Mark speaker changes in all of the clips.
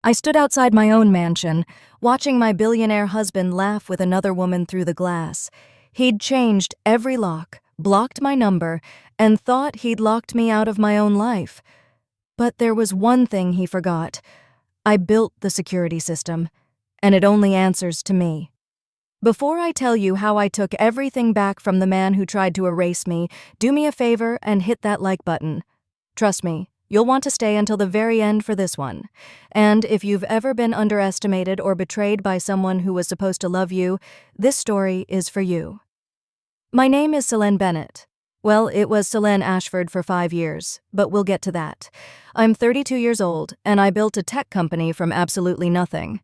Speaker 1: I stood outside my own mansion, watching my billionaire husband laugh with another woman through the glass. He'd changed every lock, blocked my number, and thought he'd locked me out of my own life. But there was one thing he forgot. I built the security system, and it only answers to me. Before I tell you how I took everything back from the man who tried to erase me, do me a favor and hit that like button. Trust me, you'll want to stay until the very end for this one. And if you've ever been underestimated or betrayed by someone who was supposed to love you, this story is for you. My name is Selene Bennett. Well, it was Selene Ashford for 5 years, but we'll get to that. I'm 32 years old, and I built a tech company from absolutely nothing.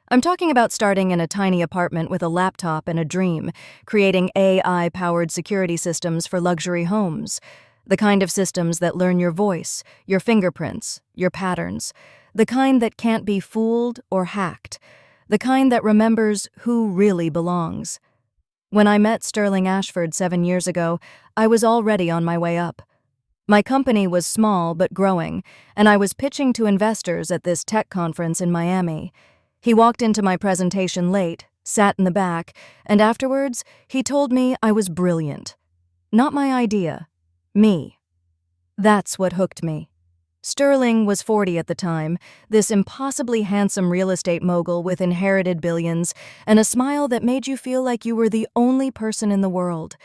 Speaker 1: I'm talking about starting in a tiny apartment with a laptop and a dream, creating AI-powered security systems for luxury homes. The kind of systems that learn your voice, your fingerprints, your patterns. The kind that can't be fooled or hacked. The kind that remembers who really belongs. When I met Sterling Ashford 7 years ago, I was already on my way up. My company was small but growing, and I was pitching to investors at this tech conference in Miami. He walked into my presentation late, sat in the back, and afterwards, he told me I was brilliant. Not my idea. Me. That's what hooked me. Sterling was 40 at the time, this impossibly handsome real estate mogul with inherited billions and a smile that made you feel like you were the only person in the world.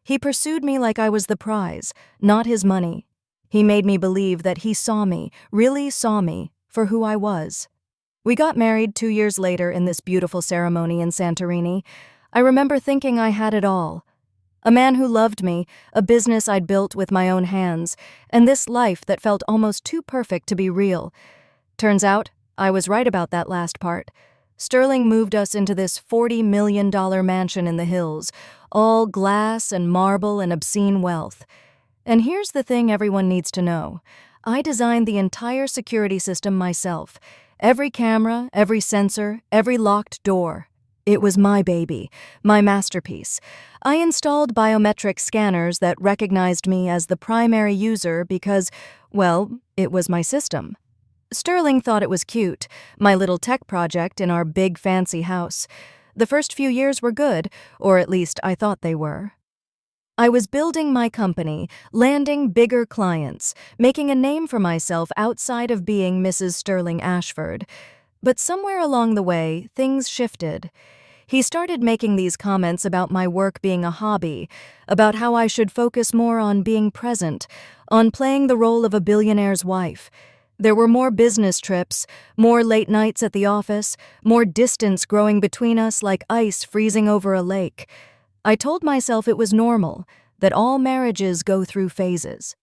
Speaker 1: He pursued me like I was the prize, not his money. He made me believe that he saw me, really saw me, for who I was. We got married 2 years later in this beautiful ceremony in Santorini. I remember thinking I had it all. A man who loved me, a business I'd built with my own hands, and this life that felt almost too perfect to be real. Turns out, I was right about that last part. Sterling moved us into this $40 million mansion in the hills, all glass and marble and obscene wealth. And here's the thing everyone needs to know. I designed the entire security system myself. Every camera, every sensor, every locked door. It was my baby, my masterpiece. I installed biometric scanners that recognized me as the primary user because, well, it was my system. Sterling thought it was cute, my little tech project in our big fancy house. The first few years were good, or at least I thought they were. I was building my company, landing bigger clients, making a name for myself outside of being Mrs. Sterling Ashford. But somewhere along the way, things shifted. He started making these comments about my work being a hobby, about how I should focus more on being present, on playing the role of a billionaire's wife. There were more business trips, more late nights at the office, more distance growing between us like ice freezing over a lake. I told myself it was normal, that all marriages go through phases.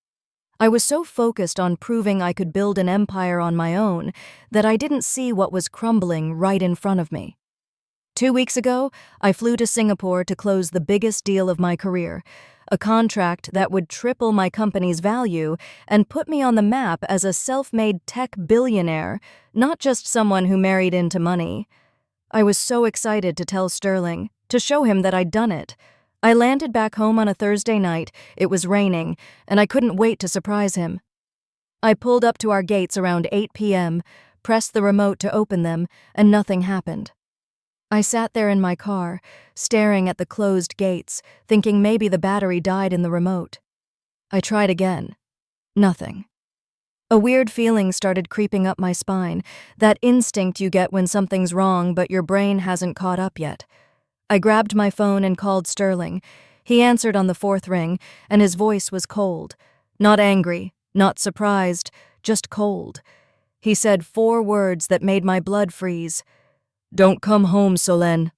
Speaker 1: I was so focused on proving I could build an empire on my own that I didn't see what was crumbling right in front of me. 2 weeks ago, I flew to Singapore to close the biggest deal of my career, a contract that would triple my company's value and put me on the map as a self-made tech billionaire, not just someone who married into money. I was so excited to tell Sterling, to show him that I'd done it. I landed back home on a Thursday night, it was raining, and I couldn't wait to surprise him. I pulled up to our gates around 8 p.m., pressed the remote to open them, and nothing happened. I sat there in my car, staring at the closed gates, thinking maybe the battery died in the remote. I tried again. Nothing. A weird feeling started creeping up my spine, that instinct you get when something's wrong but your brain hasn't caught up yet. I grabbed my phone and called Sterling. He answered on the 4th ring, and his voice was cold. Not angry, not surprised, just cold. He said 4 words that made my blood freeze. "Don't come home, Selene."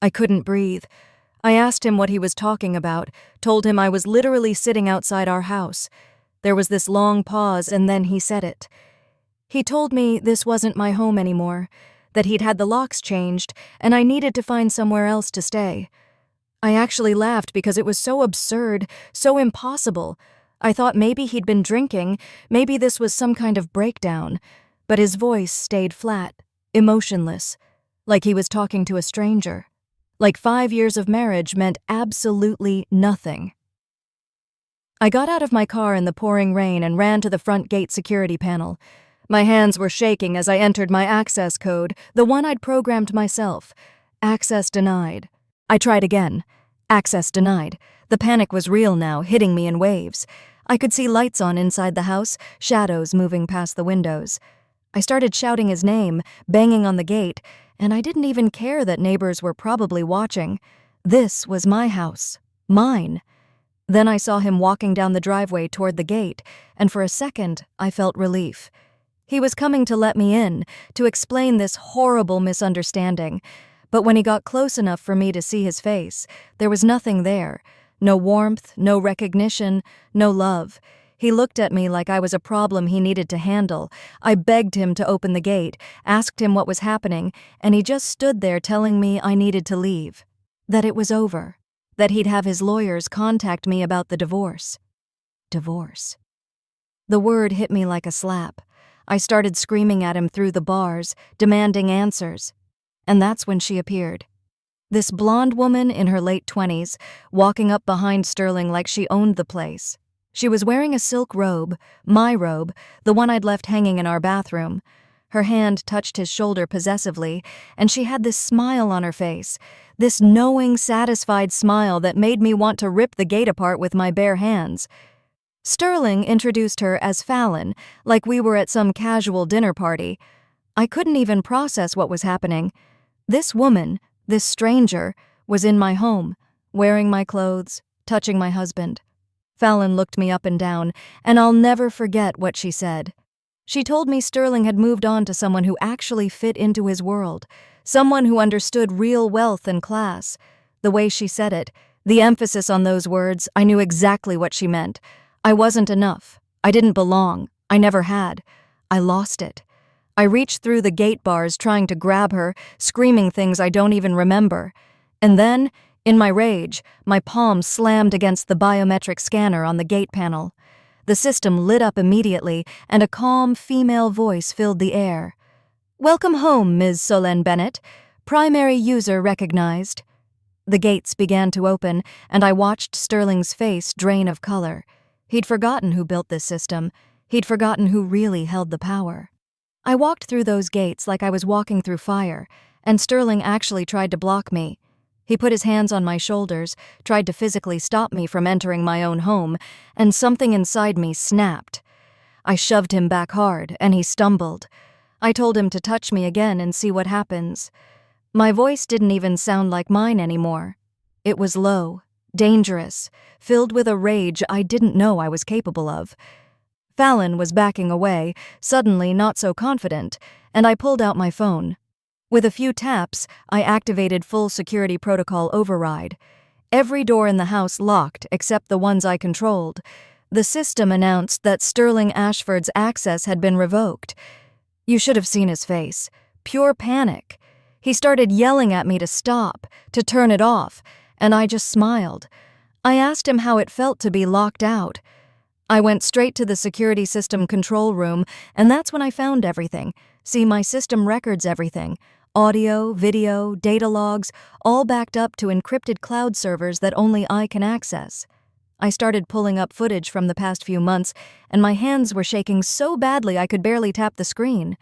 Speaker 1: I couldn't breathe. I asked him what he was talking about, told him I was literally sitting outside our house. There was this long pause, and then he said it. He told me this wasn't my home anymore, that he'd had the locks changed, and I needed to find somewhere else to stay. I actually laughed because it was so absurd, so impossible. I thought maybe he'd been drinking, maybe this was some kind of breakdown, but his voice stayed flat, emotionless. Like he was talking to a stranger. Like 5 years of marriage meant absolutely nothing. I got out of my car in the pouring rain and ran to the front gate security panel. My hands were shaking as I entered my access code, the one I'd programmed myself. Access denied. I tried again. Access denied. The panic was real now, hitting me in waves. I could see lights on inside the house, shadows moving past the windows. I started shouting his name, banging on the gate, and I didn't even care that neighbors were probably watching. This was my house. Mine. Then I saw him walking down the driveway toward the gate, and for a second, I felt relief. He was coming to let me in, to explain this horrible misunderstanding. But when he got close enough for me to see his face, there was nothing there. No warmth, no recognition, no love. He looked at me like I was a problem he needed to handle. I begged him to open the gate, asked him what was happening, and he just stood there telling me I needed to leave. That it was over. That he'd have his lawyers contact me about the divorce. Divorce. The word hit me like a slap. I started screaming at him through the bars, demanding answers. And that's when she appeared. This blonde woman in her late 20s, walking up behind Sterling like she owned the place. She was wearing a silk robe, my robe, the one I'd left hanging in our bathroom. Her hand touched his shoulder possessively, and she had this smile on her face, this knowing, satisfied smile that made me want to rip the gate apart with my bare hands. Sterling introduced her as Fallon, like we were at some casual dinner party. I couldn't even process what was happening. This woman, this stranger, was in my home, wearing my clothes, touching my husband. Fallon looked me up and down, and I'll never forget what she said. She told me Sterling had moved on to someone who actually fit into his world, someone who understood real wealth and class. The way she said it, the emphasis on those words, I knew exactly what she meant. I wasn't enough. I didn't belong. I never had. I lost it. I reached through the gate bars trying to grab her, screaming things I don't even remember. And then, in my rage, my palm slammed against the biometric scanner on the gate panel. The system lit up immediately, and a calm female voice filled the air. "Welcome home, Ms. Solène Bennett. Primary user recognized." The gates began to open, and I watched Sterling's face drain of color. He'd forgotten who built this system. He'd forgotten who really held the power. I walked through those gates like I was walking through fire, and Sterling actually tried to block me. He put his hands on my shoulders, tried to physically stop me from entering my own home, and something inside me snapped. I shoved him back hard, and he stumbled. I told him to touch me again and see what happens. My voice didn't even sound like mine anymore. It was low, dangerous, filled with a rage I didn't know I was capable of. Fallon was backing away, suddenly not so confident, and I pulled out my phone. With a few taps, I activated full security protocol override. Every door in the house locked except the ones I controlled. The system announced that Sterling Ashford's access had been revoked. You should have seen his face. Pure panic. He started yelling at me to stop, to turn it off, and I just smiled. I asked him how it felt to be locked out. I went straight to the security system control room, and that's when I found everything. See, my system records everything. Audio, video, data logs, all backed up to encrypted cloud servers that only I can access. I started pulling up footage from the past few months, and my hands were shaking so badly I could barely tap the screen.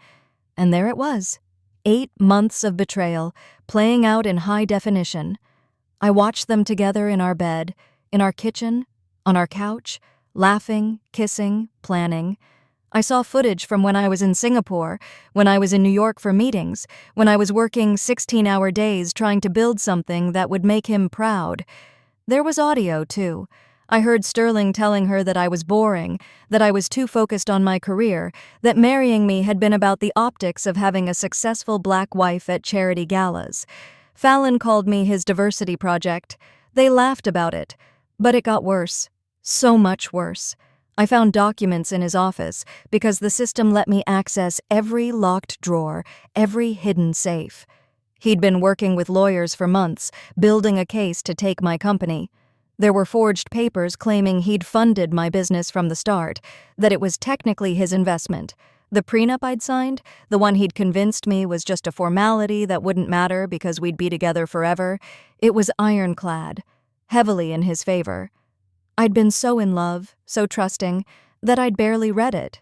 Speaker 1: And there it was. 8 months of betrayal, playing out in high definition. I watched them together in our bed, in our kitchen, on our couch, laughing, kissing, planning. I saw footage from when I was in Singapore, when I was in New York for meetings, when I was working 16-hour days trying to build something that would make him proud. There was audio, too. I heard Sterling telling her that I was boring, that I was too focused on my career, that marrying me had been about the optics of having a successful black wife at charity galas. Fallon called me his diversity project. They laughed about it. But it got worse. So much worse. I found documents in his office because the system let me access every locked drawer, every hidden safe. He'd been working with lawyers for months, building a case to take my company. There were forged papers claiming he'd funded my business from the start, that it was technically his investment. The prenup I'd signed, the one he'd convinced me was just a formality that wouldn't matter because we'd be together forever, it was ironclad, heavily in his favor. I'd been so in love, so trusting, that I'd barely read it.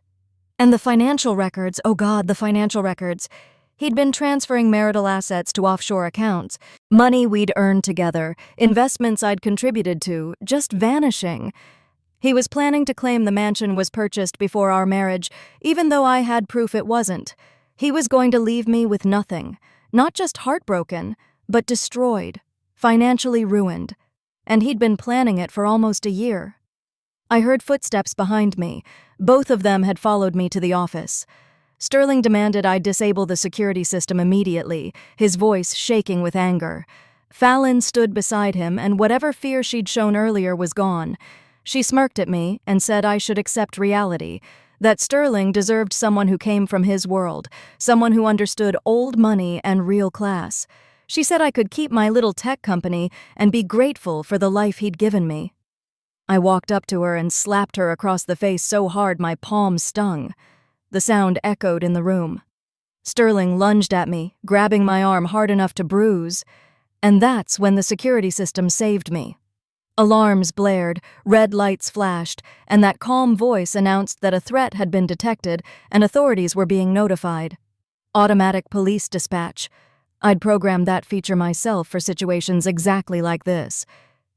Speaker 1: And the financial records, oh God, the financial records. He'd been transferring marital assets to offshore accounts, money we'd earned together, investments I'd contributed to, just vanishing. He was planning to claim the mansion was purchased before our marriage, even though I had proof it wasn't. He was going to leave me with nothing, not just heartbroken, but destroyed, financially ruined. And he'd been planning it for almost a year. I heard footsteps behind me. Both of them had followed me to the office. Sterling demanded I disable the security system immediately, his voice shaking with anger. Fallon stood beside him, and whatever fear she'd shown earlier was gone. She smirked at me and said I should accept reality, that Sterling deserved someone who came from his world, someone who understood old money and real class. She said I could keep my little tech company and be grateful for the life he'd given me. I walked up to her and slapped her across the face so hard my palm stung. The sound echoed in the room. Sterling lunged at me, grabbing my arm hard enough to bruise. And that's when the security system saved me. Alarms blared, red lights flashed, and that calm voice announced that a threat had been detected and authorities were being notified. Automatic police dispatch. I'd programmed that feature myself for situations exactly like this.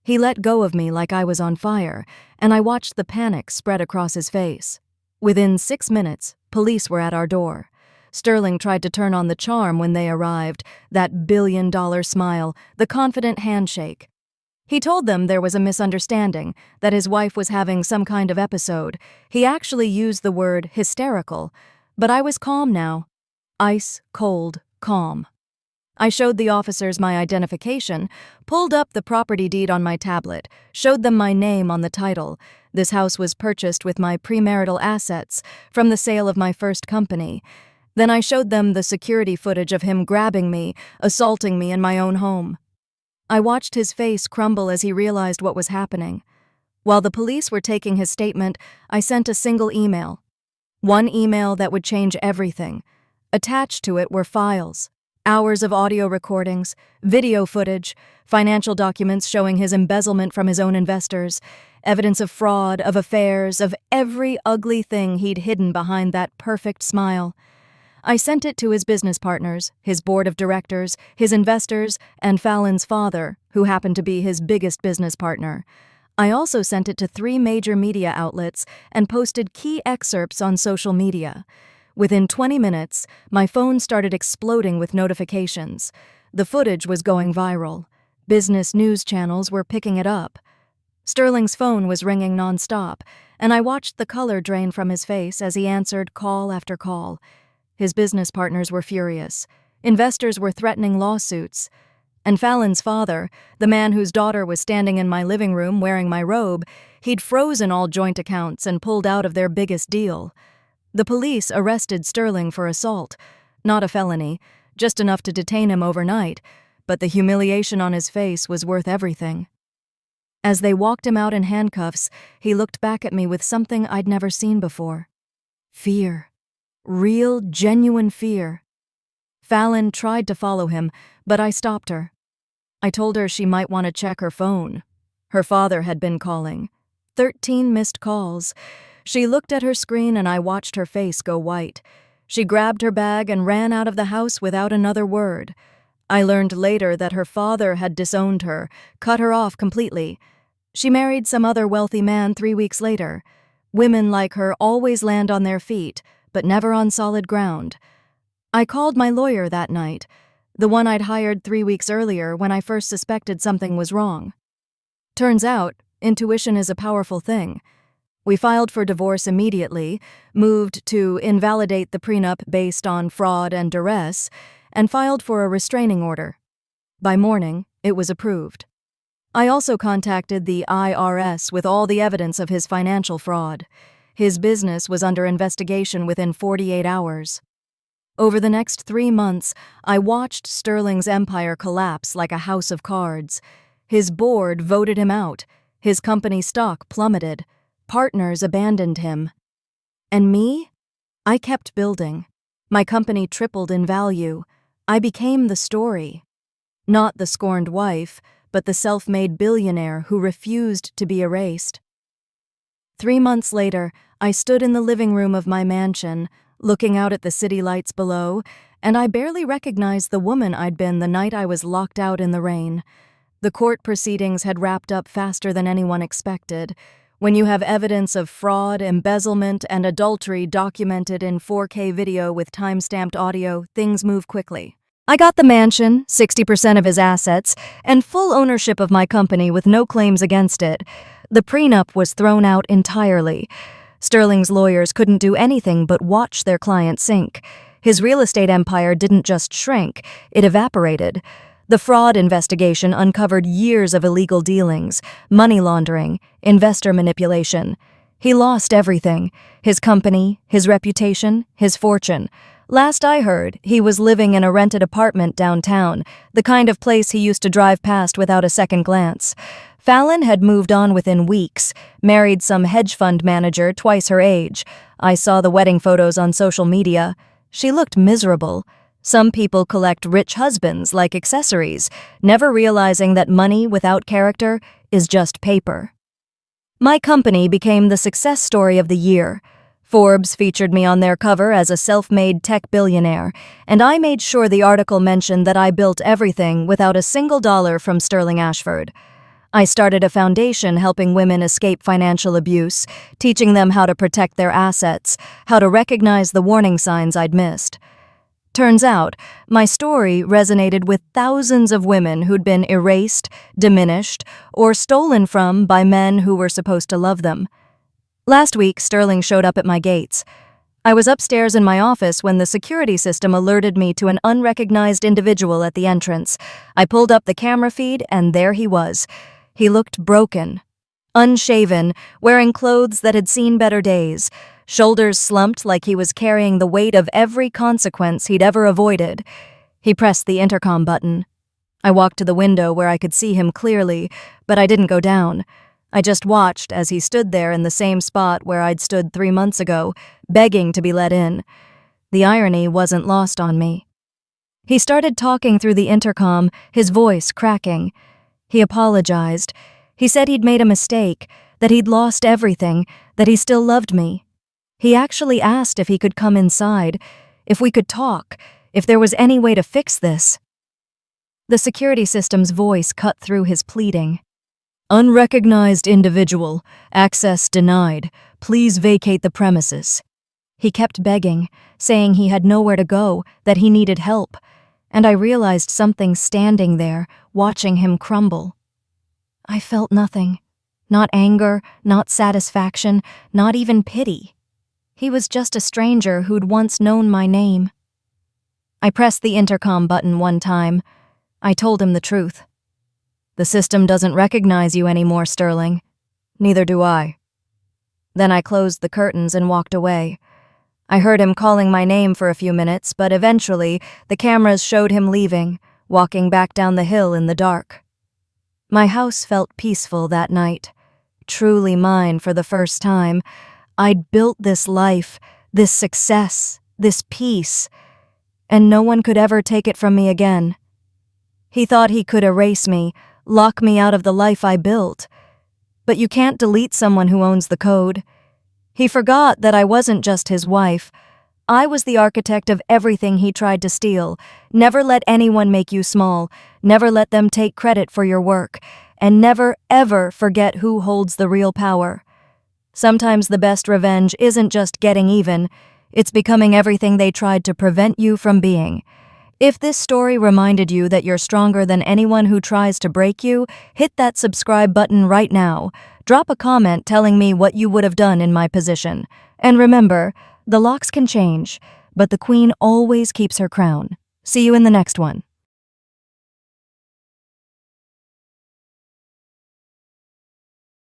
Speaker 1: He let go of me like I was on fire, and I watched the panic spread across his face. Within 6 minutes, police were at our door. Sterling tried to turn on the charm when they arrived, that billion-dollar smile, the confident handshake. He told them there was a misunderstanding, that his wife was having some kind of episode. He actually used the word hysterical, but I was calm now. Ice, cold, calm. I showed the officers my identification, pulled up the property deed on my tablet, showed them my name on the title. This house was purchased with my premarital assets from the sale of my first company. Then I showed them the security footage of him grabbing me, assaulting me in my own home. I watched his face crumble as he realized what was happening. While the police were taking his statement, I sent a single email. One email that would change everything. Attached to it were files. Hours of audio recordings, video footage, financial documents showing his embezzlement from his own investors, evidence of fraud, of affairs, of every ugly thing he'd hidden behind that perfect smile. I sent it to his business partners, his board of directors, his investors, and Fallon's father, who happened to be his biggest business partner. I also sent it to 3 major media outlets and posted key excerpts on social media. Within 20 minutes, my phone started exploding with notifications. The footage was going viral. Business news channels were picking it up. Sterling's phone was ringing nonstop, and I watched the color drain from his face as he answered call after call. His business partners were furious. Investors were threatening lawsuits. And Fallon's father, the man whose daughter was standing in my living room wearing my robe, he'd frozen all joint accounts and pulled out of their biggest deal. The police arrested Sterling for assault, not a felony, just enough to detain him overnight, but the humiliation on his face was worth everything. As they walked him out in handcuffs, he looked back at me with something I'd never seen before. Fear. Real, genuine fear. Fallon tried to follow him, but I stopped her. I told her she might want to check her phone. Her father had been calling. 13 missed calls. She looked at her screen and I watched her face go white. She grabbed her bag and ran out of the house without another word. I learned later that her father had disowned her, cut her off completely. She married some other wealthy man 3 weeks later. Women like her always land on their feet, but never on solid ground. I called my lawyer that night, the one I'd hired 3 weeks earlier when I first suspected something was wrong. Turns out, intuition is a powerful thing. We filed for divorce immediately, moved to invalidate the prenup based on fraud and duress, and filed for a restraining order. By morning, it was approved. I also contacted the IRS with all the evidence of his financial fraud. His business was under investigation within 48 hours. Over the next 3 months, I watched Sterling's empire collapse like a house of cards. His board voted him out. His company stock plummeted. Partners abandoned him. And me? I kept building. My company tripled in value. I became the story. Not the scorned wife, but the self-made billionaire who refused to be erased. 3 months later, I stood in the living room of my mansion, looking out at the city lights below, and I barely recognized the woman I'd been the night I was locked out in the rain. The court proceedings had wrapped up faster than anyone expected. When you have evidence of fraud, embezzlement, and adultery documented in 4K video with time-stamped audio, things move quickly. I got the mansion, 60% of his assets, and full ownership of my company with no claims against it. The prenup was thrown out entirely. Sterling's lawyers couldn't do anything but watch their client sink. His real estate empire didn't just shrink, it evaporated. The fraud investigation uncovered years of illegal dealings, money laundering, investor manipulation. He lost everything: his company, his reputation, his fortune. Last I heard, he was living in a rented apartment downtown, the kind of place he used to drive past without a second glance. Fallon had moved on within weeks, married some hedge fund manager twice her age. I saw the wedding photos on social media. She looked miserable. Some people collect rich husbands like accessories, never realizing that money without character is just paper. My company became the success story of the year. Forbes featured me on their cover as a self-made tech billionaire, and I made sure the article mentioned that I built everything without a single dollar from Sterling Ashford. I started a foundation helping women escape financial abuse, teaching them how to protect their assets, how to recognize the warning signs I'd missed. Turns out, my story resonated with thousands of women who'd been erased, diminished, or stolen from by men who were supposed to love them. Last week, Sterling showed up at my gates. I was upstairs in my office when the security system alerted me to an unrecognized individual at the entrance. I pulled up the camera feed, and there he was. He looked broken, unshaven, wearing clothes that had seen better days, shoulders slumped like he was carrying the weight of every consequence he'd ever avoided. He pressed the intercom button. I walked to the window where I could see him clearly, but I didn't go down. I just watched as he stood there in the same spot where I'd stood 3 months ago, begging to be let in. The irony wasn't lost on me. He started talking through the intercom, his voice cracking. He apologized. He said he'd made a mistake, that he'd lost everything, that he still loved me. He actually asked if he could come inside, if we could talk, if there was any way to fix this. The security system's voice cut through his pleading. "Unrecognized individual, access denied. Please vacate the premises." He kept begging, saying he had nowhere to go, that he needed help, and I realized something standing there, watching him crumble. I felt nothing. Not anger, not satisfaction, not even pity. He was just a stranger who'd once known my name. I pressed the intercom button one time. I told him the truth. "The system doesn't recognize you anymore, Sterling. Neither do I." Then I closed the curtains and walked away. I heard him calling my name for a few minutes, but eventually the cameras showed him leaving, walking back down the hill in the dark. My house felt peaceful that night, truly mine for the first time. I'd built this life, this success, this peace, and no one could ever take it from me again. He thought he could erase me, lock me out of the life I built. But you can't delete someone who owns the code. He forgot that I wasn't just his wife. I was the architect of everything he tried to steal. Never let anyone make you small. Never let them take credit for your work. And never, ever forget who holds the real power. Sometimes the best revenge isn't just getting even. It's becoming everything they tried to prevent you from being. If this story reminded you that you're stronger than anyone who tries to break you, hit that subscribe button right now. Drop a comment telling me what you would have done in my position. And remember, the locks can change, but the queen always keeps her crown. See you in the next one.